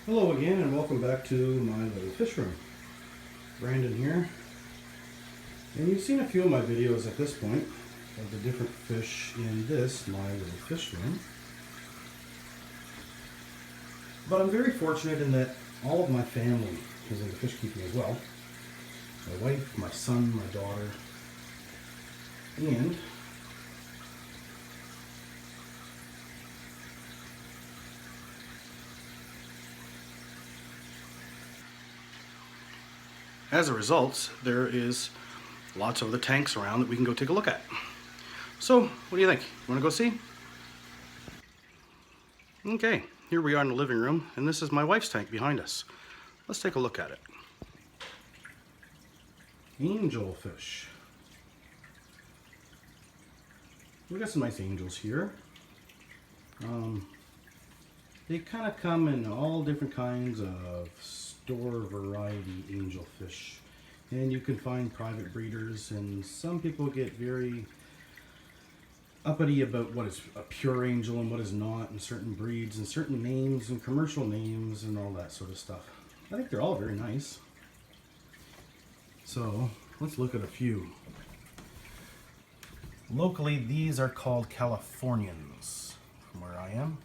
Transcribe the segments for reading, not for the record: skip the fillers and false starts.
Hello again and welcome back to my little fish room. Brandon here. And you've seen a few of my videos at this point of the different fish in this, my little fish room. But I'm very fortunate in that all of my family is into fish keeping as well. My wife, my son, my daughter, and as a result, there is lots of other tanks around that we can go take a look at. So, what do you think? You want to go see? Okay, here we are in the living room, and this is my wife's tank behind us. Let's take a look at it. Angelfish. We got some nice angels here. They kind of come in all different kinds of store variety angelfish, and you can find private breeders, and some people get very uppity about what is a pure angel and what is not, and certain breeds and certain names and commercial names and all that sort of stuff. I think they're all very nice. So let's look at a few. Locally, these are called Californians from where I am.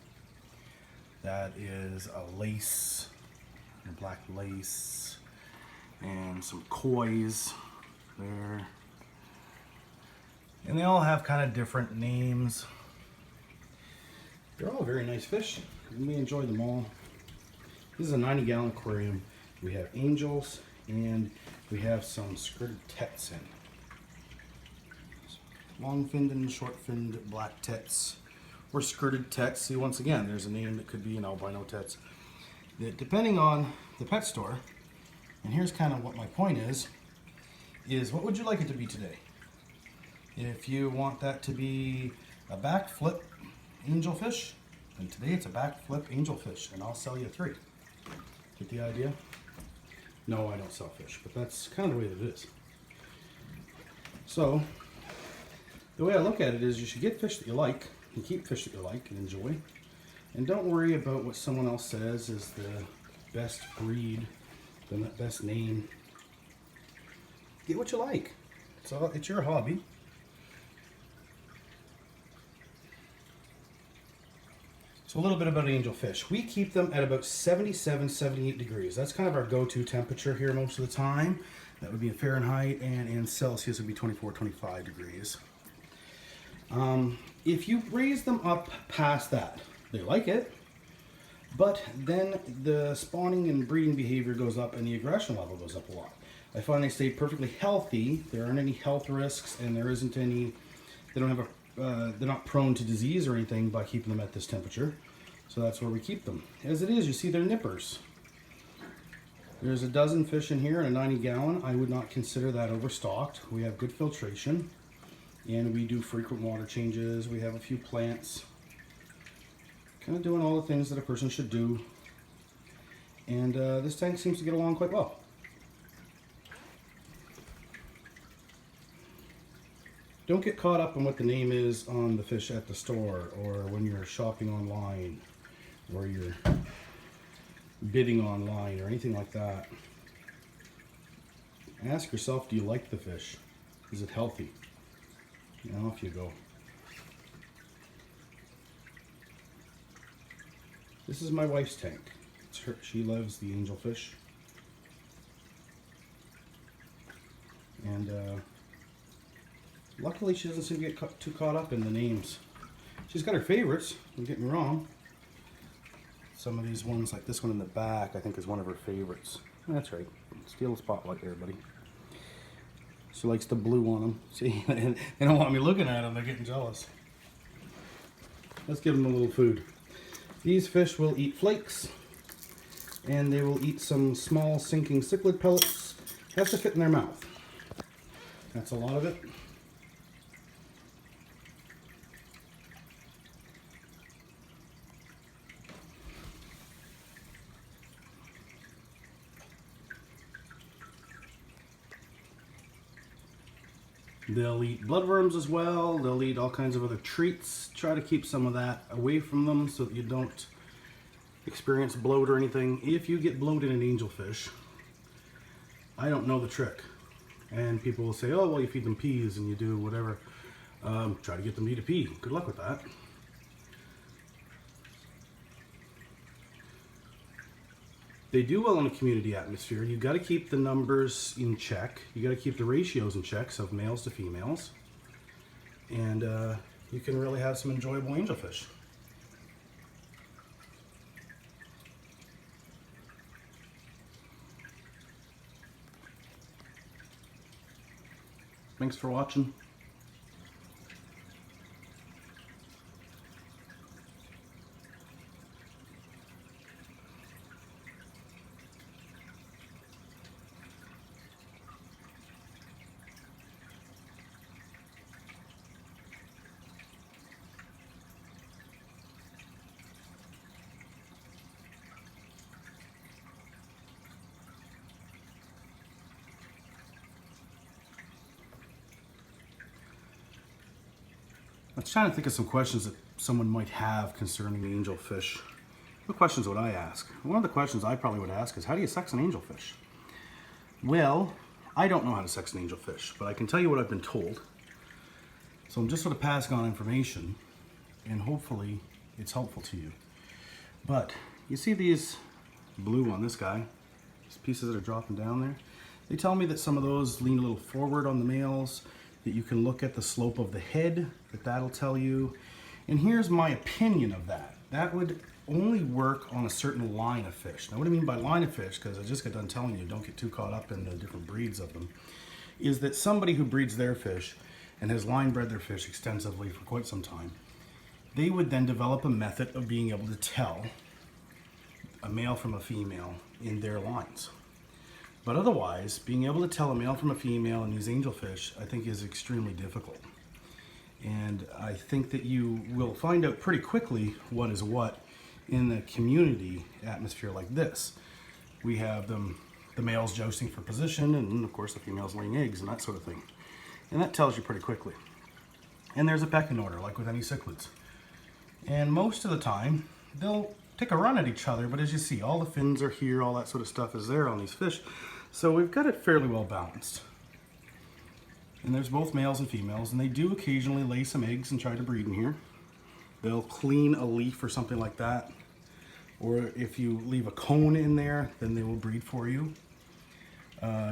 That is a lace, a black lace, and some kois there. And they all have kind of different names. They're all very nice fish, and we enjoy them all. This is a 90-gallon aquarium. We have angels, and we have some skirted tets in. Long-finned and short-finned black tets, or skirted tets. See, once again, there's a name that could be an albino tets. Depending on the pet store, and here's kind of what my point is what would you like it to be today? If you want that to be a backflip angelfish, then today it's a backflip angelfish, and I'll sell you 3. Get the idea? No, I don't sell fish, but that's kind of the way that it is. So, the way I look at it is you should get fish that you like, and keep fish that you like and enjoy. And don't worry about what someone else says is the best breed, the best name. Get what you like. It's your hobby. So a little bit about angelfish. We keep them at about 77, 78 degrees. That's kind of our go-to temperature here most of the time. That would be in Fahrenheit, and in Celsius it would be 24, 25 degrees. If you raise them up past that, they like it, but then the spawning and breeding behavior goes up and the aggression level goes up a lot. I find they stay perfectly healthy. There aren't any health risks, and there isn't any, they don't have they're not prone to disease or anything by keeping them at this temperature. So that's where we keep them. As it is, you see they're nippers. There's a dozen fish in here in a 90-gallon. I would not consider that overstocked. We have good filtration, and we do frequent water changes. We have a few plants. Kind of doing all the things that a person should do. And this tank seems to get along quite well. Don't get caught up on what the name is on the fish at the store, or when you're shopping online, or you're bidding online, or anything like that. Ask yourself, do you like the fish? Is it healthy? You know, off you go. This is my wife's tank. It's her, she loves the angelfish. And luckily she doesn't seem to get too caught up in the names. She's got her favorites, don't get me wrong. Some of these ones, like this one in the back, I think is one of her favorites. That's right. Steal the spotlight there, buddy. She likes the blue on them. See, they don't want me looking at them. They're getting jealous. Let's give them a little food. These fish will eat flakes, and they will eat some small sinking cichlid pellets. Has to fit in their mouth. That's a lot of it. They'll eat bloodworms as well. They'll eat all kinds of other treats. Try to keep some of that away from them so that you don't experienced bloat or anything, if you get bloat in an angelfish, I don't know the trick. And people will say, oh, well, you feed them peas and you do whatever. Try to get them to eat a pea. Good luck with that. They do well in a community atmosphere. You've got to keep the numbers in check. You got to keep the ratios in check, so of males to females. And you can really have some enjoyable angelfish. Thanks for watching. I was trying to think of some questions that someone might have concerning angelfish. What questions would I ask? One of the questions I probably would ask is, how do you sex an angelfish? Well, I don't know how to sex an angelfish, but I can tell you what I've been told. So I'm just sort of passing on information, and hopefully it's helpful to you. But you see these blue on this guy, these pieces that are dropping down there? They tell me that some of those lean a little forward on the males, that you can look at the slope of the head, that'll tell you. And here's my opinion of that. That would only work on a certain line of fish. Now what I mean by line of fish, because I just got done telling you, don't get too caught up in the different breeds of them, is that somebody who breeds their fish and has line bred their fish extensively for quite some time, they would then develop a method of being able to tell a male from a female in their lines. But otherwise, being able to tell a male from a female in these angelfish, I think is extremely difficult. And I think that you will find out pretty quickly what is what in a community atmosphere like this. We have the males jousting for position, and of course the females laying eggs and that sort of thing. And that tells you pretty quickly. And there's a pecking order, like with any cichlids. And most of the time, they'll take a run at each other, but as you see, all the fins are here, all that sort of stuff is there on these fish. So we've got it fairly well balanced. And there's both males and females, and they do occasionally lay some eggs and try to breed in here. They'll clean a leaf or something like that. Or if you leave a cone in there, then they will breed for you.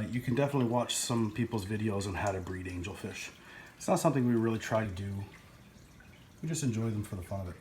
You can definitely watch some people's videos on how to breed angelfish. It's not something we really try to do. We just enjoy them for the fun of it.